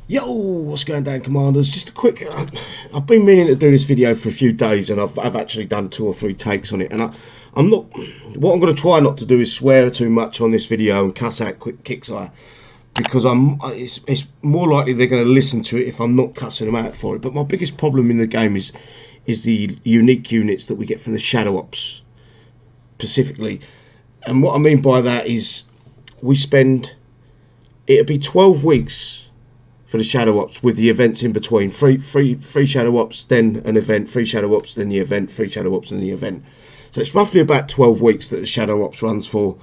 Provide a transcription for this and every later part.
Yo, what's going down, Commanders? Just a quick... I've been meaning to do this video for a few days, and I've actually done 2 or 3 takes on it. And I'm not... What I'm going to try not to do is swear too much on this video and cuss out Kixeye, because it's more likely they're going to listen to it if I'm not cussing them out for it. But my biggest problem in the game is the unique units that we get from the Shadow Ops, specifically. And what I mean by that is we spend... It'll be 12 weeks... for the Shadow Ops, with the events in between. Free Shadow Ops, then an event, free Shadow Ops, then the event, free Shadow Ops, then the event. So it's roughly about 12 weeks that the Shadow Ops runs for,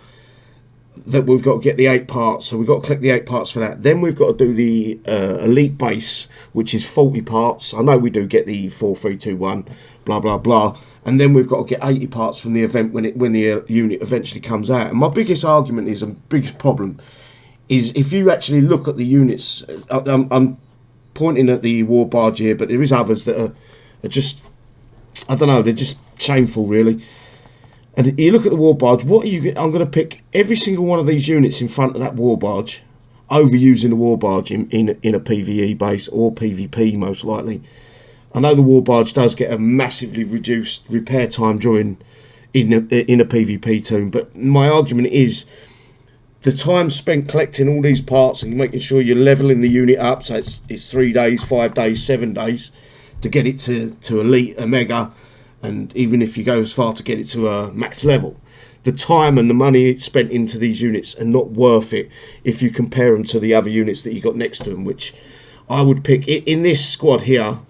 that we've got to get the 8 parts. So we've got to collect the 8 parts for that. Then we've got to do the Elite Base, which is 40 parts. I know we do get the 4, 3, 2, 1, blah, blah, blah. And then we've got to get 80 parts from the event when the unit eventually comes out. And my biggest argument is, and biggest problem, is if you actually look at the units, I'm pointing at the war barge here, but there is others that are just, I don't know, they're just shameful, really. And you look at the war barge, what are you? I'm going to pick every single one of these units in front of that war barge, over using the war barge in a PvE base or PvP most likely. I know the war barge does get a massively reduced repair time during in a PvP tomb, but my argument is, the time spent collecting all these parts and making sure you're leveling the unit up, so it's 3 days, 5 days, 7 days to get it to elite, a mega, and even if you go as far to get it to a max level, the time and the money it's spent into these units are not worth it if you compare them to the other units that you got next to them, which I would pick in this squad here.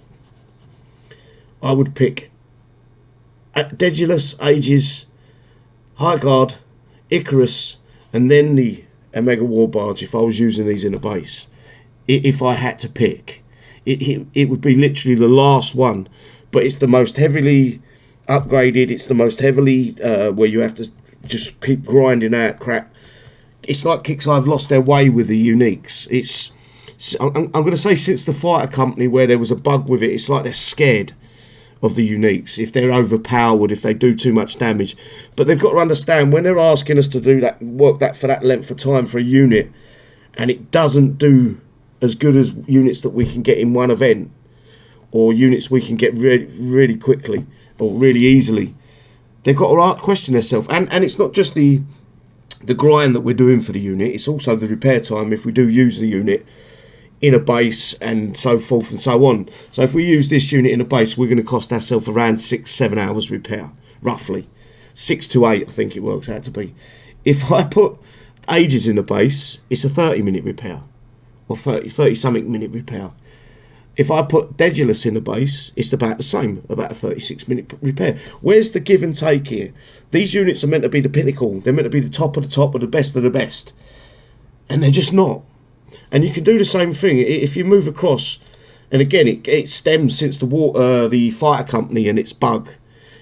I would pick Daedalus, Aegis, High Guard, Icarus, and then the Omega War Barge. If I was using these in a base, if I had to pick, it would be literally the last one, but it's the most heavily upgraded. It's the most heavily where you have to just keep grinding out crap. It's like Kixeye have lost their way with the uniques. I'm going to say since the Fighter Company, where there was a bug with it, it's like they're scared of the uniques, if they're overpowered, if they do too much damage. But they've got to understand, when they're asking us to do that, work that for that length of time for a unit, and it doesn't do as good as units that we can get in one event, or units we can get really, really quickly or really easily, they've got to question themselves. And it's not just the grind that we're doing for the unit, it's also the repair time if we do use the unit in a base and so forth and so on. So if we use this unit in a base, we're going to cost ourselves around 6-7 hours repair, roughly 6 to 8, I think it works out to be. If I put Aegis in a base, it's a 30-minute repair, or 30 something minute repair. If I put Daedalus in a base, it's about the same, about a 36-minute repair. Where's the give and take here? These units are meant to be the pinnacle, they're meant to be the top of the best of the best, and they're just not. And you can do the same thing if you move across. And again, it stems since the Fighter Company and its bug.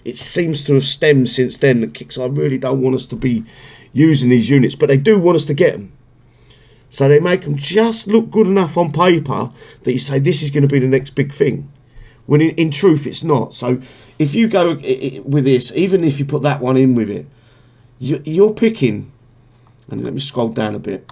It seems to have stemmed since then. The Kixeye really don't want us to be using these units, but they do want us to get them. So they make them just look good enough on paper that you say this is going to be the next big thing, when in truth it's not. So if you go with this, even if you put that one in with it, you're picking. And let me scroll down a bit.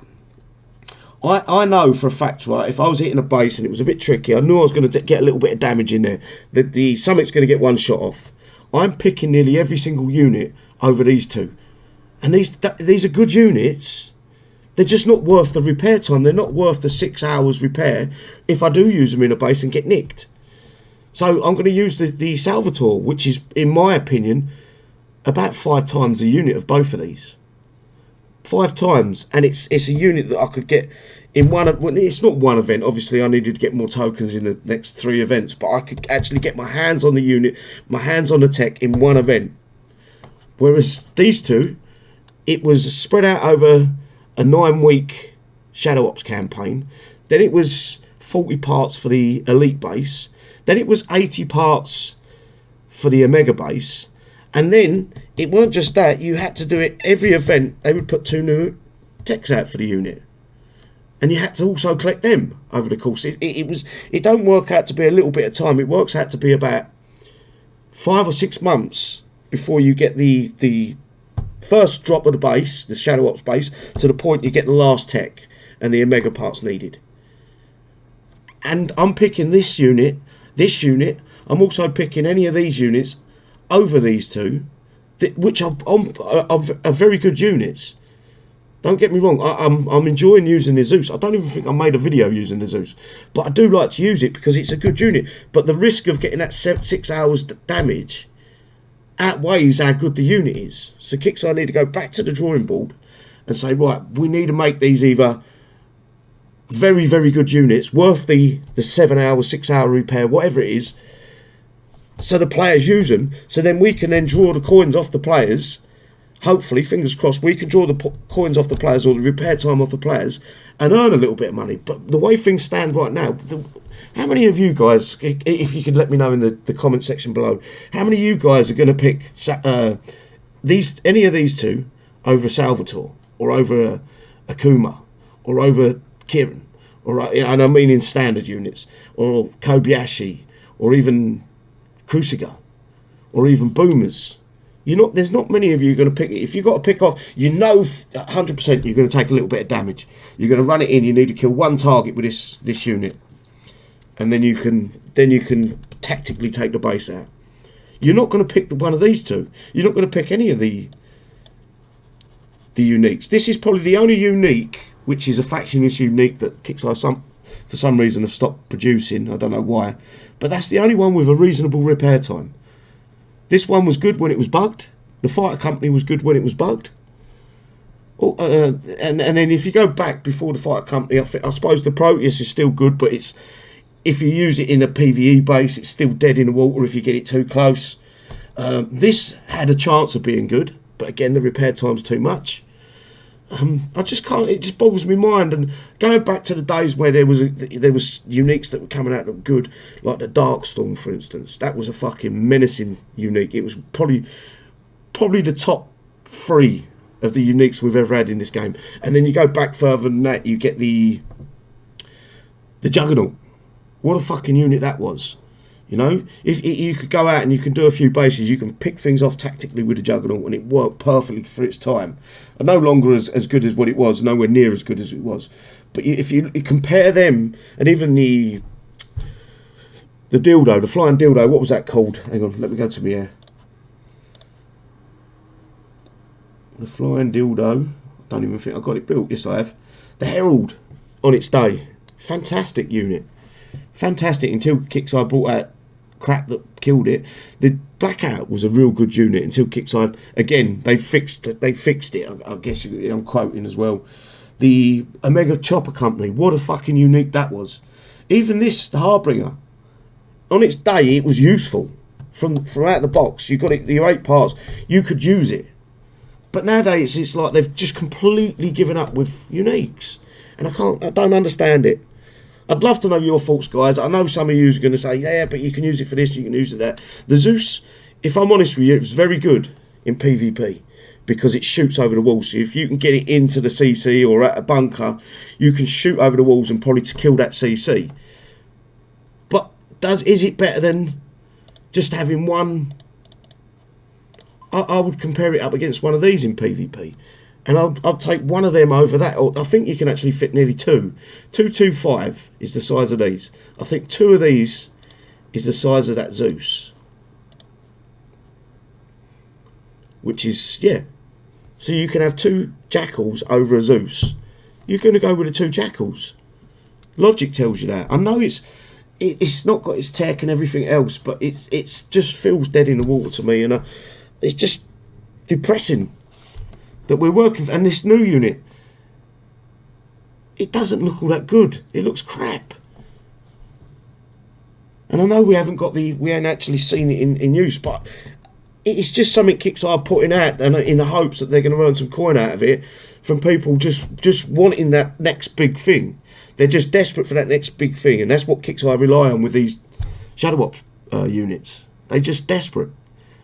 I know for a fact, right, if I was hitting a base and it was a bit tricky, I knew I was going to get a little bit of damage in there, that something's going to get one shot off. I'm picking nearly every single unit over these two. And these are good units. They're just not worth the repair time. They're not worth the 6 hours repair if I do use them in a base and get nicked. So I'm going to use the Salvatore, which is, in my opinion, about 5 times the unit of both of these. 5 times, and it's a unit that I could get in one. It's not one event, obviously I needed to get more tokens in the next 3 events, but I could actually get my hands on the unit, my hands on the tech in one event. Whereas these two, it was spread out over a 9-week Shadow Ops campaign. Then it was 40 parts for the Elite base. Then it was 80 parts for the Omega base. And then it weren't just that, you had to do it every event. They would put 2 new techs out for the unit, and you had to also collect them over the course. It don't work out to be a little bit of time. It works out to be about 5 or 6 months before you get the first drop of the base, the Shadow Ops base, to the point you get the last tech and the Omega parts needed. And I'm picking this unit. I'm also picking any of these units over these two, which are very good units. Don't get me wrong, I'm enjoying using the Zeus. I don't even think I made a video using the Zeus, but I do like to use it because it's a good unit. But the risk of getting that 6 hours damage outweighs how good the unit is. So Kixeye need to go back to the drawing board and say, right, we need to make these either very, very good units, worth the 7 hour, 6 hour repair, whatever it is, so the players use them, so then we can then draw the coins off the players. Hopefully, fingers crossed, we can draw the coins off the players or the repair time off the players and earn a little bit of money. But the way things stand right now, how many of you guys, if you could let me know in the comment section below, how many of you guys are going to pick any of these two over Salvatore or over Akuma or over Kirin, and I mean in standard units, or Kobayashi, or even Kusuga, or even Boomers? There's not many of you going to pick it. If you've got to pick off, 100% you're going to take a little bit of damage. You're going to run it in. You need to kill one target with this unit, and then you can tactically take the base out. You're not going to pick one of these two. You're not going to pick any of the uniques. This is probably the only unique, which is a factionless unique, that Kixeye for some reason have stopped producing. I don't know why, but that's the only one with a reasonable repair time. This one was good when it was bugged. The fighter company was good when it was bugged. And then if you go back before the fighter company, I suppose the Proteus is still good, but if you use it in a PvE base, it's still dead in the water if you get it too close. This had a chance of being good, but again, the repair time's too much. I just can't. It just boggles my mind. And going back to the days where there was uniques that were coming out that were good, like the Darkstorm, for instance. That was a fucking menacing unique. It was probably the top 3 of the uniques we've ever had in this game. And then you go back further than that, you get the Juggernaut. What a fucking unit that was. If you could go out and you can do a few bases, you can pick things off tactically with the Juggernaut, and it worked perfectly for its time. And no longer as good as what it was, nowhere near as good as it was. But if you compare them, and even the dildo, the flying dildo, what was that called? Hang on, let me go to me here. The flying dildo, I don't even think I got it built. Yes, I have. The Herald on its day, fantastic unit. Fantastic until Kixeye brought out crap that killed it. The Blackout was a real good unit until Kixeye, again, they fixed it. I guess I'm quoting as well. The Omega Chopper Company, what a fucking unique that was. Even this, the Harbinger, on its day, it was useful. From out the box, you got it, your 8 parts, you could use it. But nowadays, it's like they've just completely given up with uniques, and I don't understand it. I'd love to know your thoughts, guys. I know some of you are going to say, yeah, but you can use it for this, you can use it for that. The Zeus, if I'm honest with you, it was very good in PvP because it shoots over the walls. So if you can get it into the CC or at a bunker, you can shoot over the walls and probably to kill that CC. But is it better than just having one? I would compare it up against one of these in PvP. And I'll take one of them over that. I think you can actually fit nearly 2. 225 is the size of these. I think 2 of these is the size of that Zeus. Which is, yeah. So you can have 2 Jackals over a Zeus. You're going to go with the 2 Jackals. Logic tells you that. I know it's not got its tech and everything else, but it's just feels dead in the water to me. And it's just depressing that we're working for, and this new unit, it doesn't look all that good. It looks crap. And I know we haven't actually seen it in use, but it's just something Kixeye putting out, and in the hopes that they're going to earn some coin out of it from people just wanting that next big thing. They're just desperate for that next big thing, and that's what Kixeye rely on with these Shadow Ops units. They're just desperate.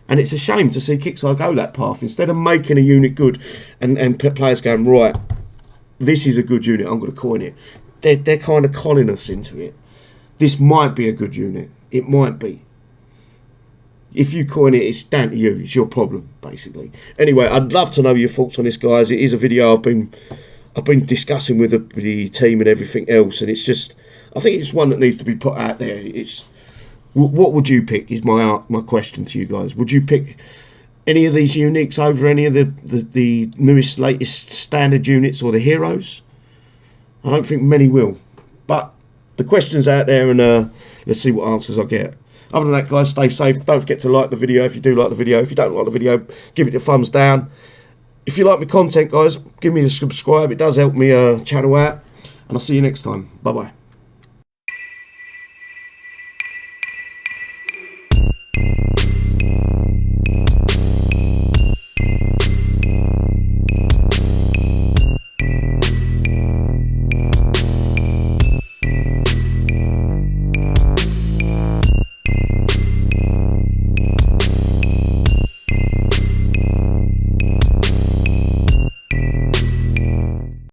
And it's a shame to see Kixeye go that path. Instead of making a unit good and players going, right, this is a good unit, I'm going to coin it. They're kind of conning us into it. This might be a good unit. It might be. If you coin it, it's down to you. It's your problem, basically. Anyway, I'd love to know your thoughts on this, guys. It is a video I've been I've been discussing with the team and everything else, and it's just, I think it's one that needs to be put out there. It's, what would you pick? Is my question to you guys. Would you pick any of these uniques over any of the newest, latest standard units or the heroes? I don't think many will, but the question's out there, and let's see what answers I get. Other than that, guys, stay safe. Don't forget to like the video if you do like the video. If you don't like the video, give it a thumbs down. If you like my content, guys, give me a subscribe. It does help me channel out, and I'll see you next time. Bye bye.